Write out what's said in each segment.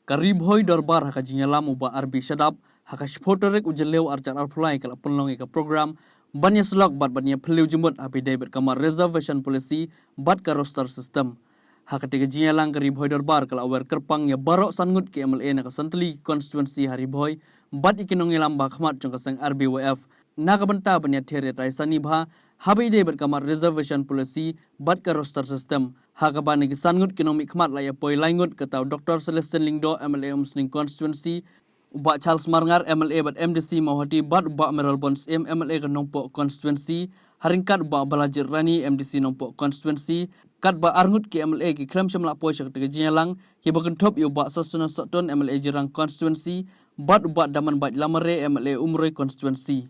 Karibhoi dorbar haka jinyalam uba arbi shadap haka shpotorek ujeleu arjar arfulai kala penlong ika program banya selok bat banya peliu jemut api David kamar reservation policy bat ka roster system haka tiga jinyalang karibhoi dorbar kala awer kerpang ya barok sangut ke MLA na kasantli constituency haribhoi bat ikinong ilam bakhmat jongkasang RBWF naga benta banya there taisani bha habi David kamar reservation policy bat ka roster system haka bani sangut kinong mikmat laya poi laingut ketau Dr. Celestin Lingdo MLA Umsning constituency uba Charles Marngar MLA bat MDC Mawati bat uba Meral Bons MLA ke Nongpok constituency haringkat uba Balajir Rani MDC Nongpok constituency kat ba arngut ke MLA ki krem syamla poi syak tege jinyalang ki bagen top uba Sasuna Soton MLA Jirang constituency bat uba Daman Bat Lamare MLA Umroi constituency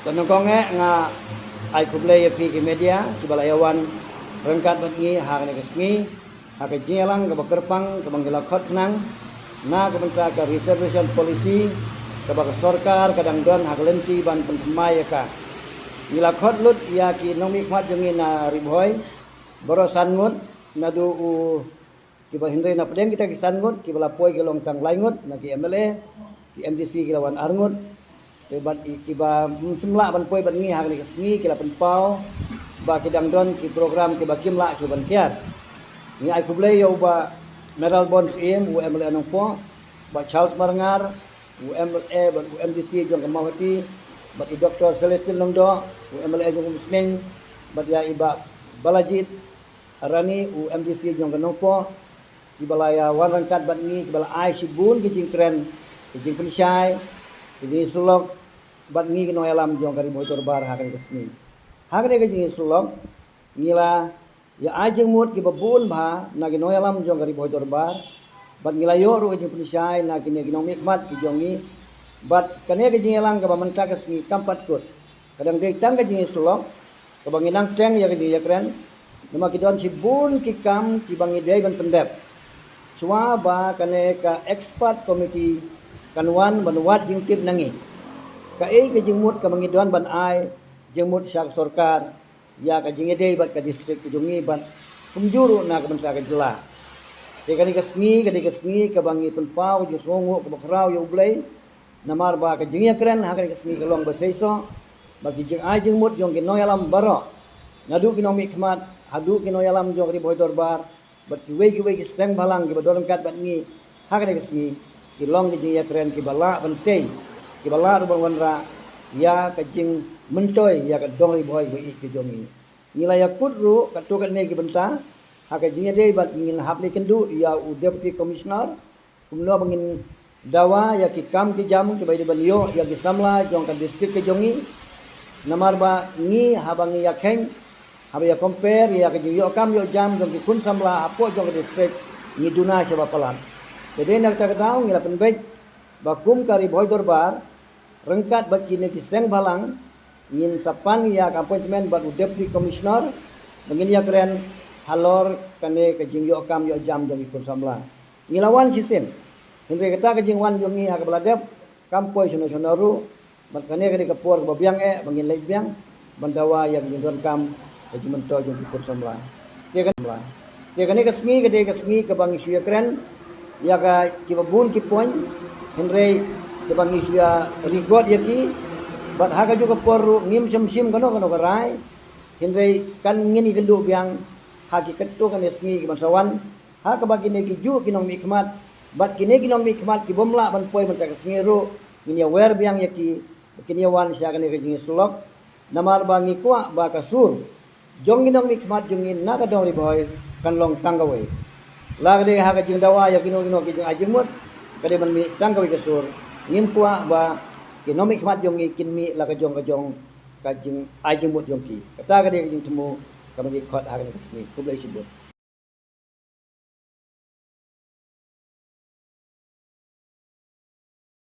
Tanongkonge nga ai kublay pi ki media ki balayawan rengkat bengi hak ne kesngi hak jingalang ke bakerpang ke banggila khot nang na ke bentra ke reservation policy ke bak sarkar kadang don hak lenti ban pentemai ka ngila khot lut ya ki nomi khmat jengi na ribhoi borosan ngut na du u ki ba hindre na pedeng kita ki sangut ki bala poi ki long tang laingut na ki MLA ki MDC ki lawan arngut Bat kiba semla ban poi ban ngi hak ni kesngi kila penpau ba kidang don ki program ki ba kimla chuban kiat ni ai kublay yo ba Meral Bonds u MLA Nongpo ba Charles Marngar u MLA ba u MDC jong Mawati ba Dr. Celestin Lingdo u MLA jong Umsning ba ya iba Balajit Rani u MDC jong Nongpo ki balaya wan rangkat bat ngi ki bala ai sibun ki jingkren ki jing pensyai Jadi sulok bat ngi kino alam jong kari motor bar hakan kesni. Hakan ke jingi sulok ngila ya ajeng mut ki babun ba na kino alam jong kari motor bar bat ngila yo ru ke jing penisai na kini kino mikmat ki jongi bat kane ke jingi alam ka bamanta kesni kampat kut. Kadang dek tang ke jingi sulok ka banginang teng ya ke jingi yakren nama ki don sibun ki kam ki bangi dei ban pendep. Cua ba kane ka expert committee kanwan banwat jingtip nangi ka ke jingmut ka mangidwan ban ai jingmut syak sarkar ya ka jingedei bat ka distrik jungi ban kumjuru na ka bentra ka jela te kani ka sngi ka bangi penpau ju songo ka bakrau yu blai namar ba ka jingi kren ha ka sngi ka long ba seiso bagi jing ai jingmut jong ki noyalam baro nadu ki nomi khmat hadu ki noyalam jong ri boy dorbar bat ki we ki seng balang ki badon kat bat ngi ha ka sngi kilong ke jing ya keren ki bala bantei ki bala ru wanra ya ka jing mentoy ya ka dong ri boy bi ki jongi nila ya kudru ka to ka ne ki benta ha ka jing de bat ngin hap ni kendu ya u deputy commissioner kumno bangin dawa ya ki kam ki jam ki bai de banyo ya ki samla jong ka district ke jongi namar ba ngi habangi ya kheng haba ya compare ya ka jing yo kam yo jam jong ki kun samla apo jong ka district ni duna seba palan jadi nak tak tahu ngila penbaik bakum kari boy dorbar rengkat bagi neki seng balang ngin sapan ya appointment bagi deputy commissioner mengin ya keren halor kane kejing yo kam yo jam jam ikut samla ngilawan sistem hindre kata kejing wan jongi hak beladep kampoi sono-sonoru makane kene kepor babiang mengin lek biang bandawa ya kejing kam kejing mento jom ikut samla tekane kesngi ke bangi suya keren ya ka kibabun ki point henry ke bangi sia record ya ki bat haga juga poru ngim sim kano karai henry kan ngini kendu biang haki ketu kan esngi ki bansawan ha ka bagi ne ki ju kinong mikmat bat kine kinong mikmat ki bomla ban poi ban tak sengiru ngini aware biang ya ki kini wan sia kan ke jing slok namar bangi kwa ba kasur jong kinong mikmat jongin na ka dong ri boy kan long tanggawe lagde ha ka jing dawa ya kino ki jing ajimut kade ban mi tanggawe kasur ngin kwa ba kinomik mat jong kin mi la ka jong ka jing ajimut jong ki kata kade jing temu ka bangi khot ha ka kesni kublai sibut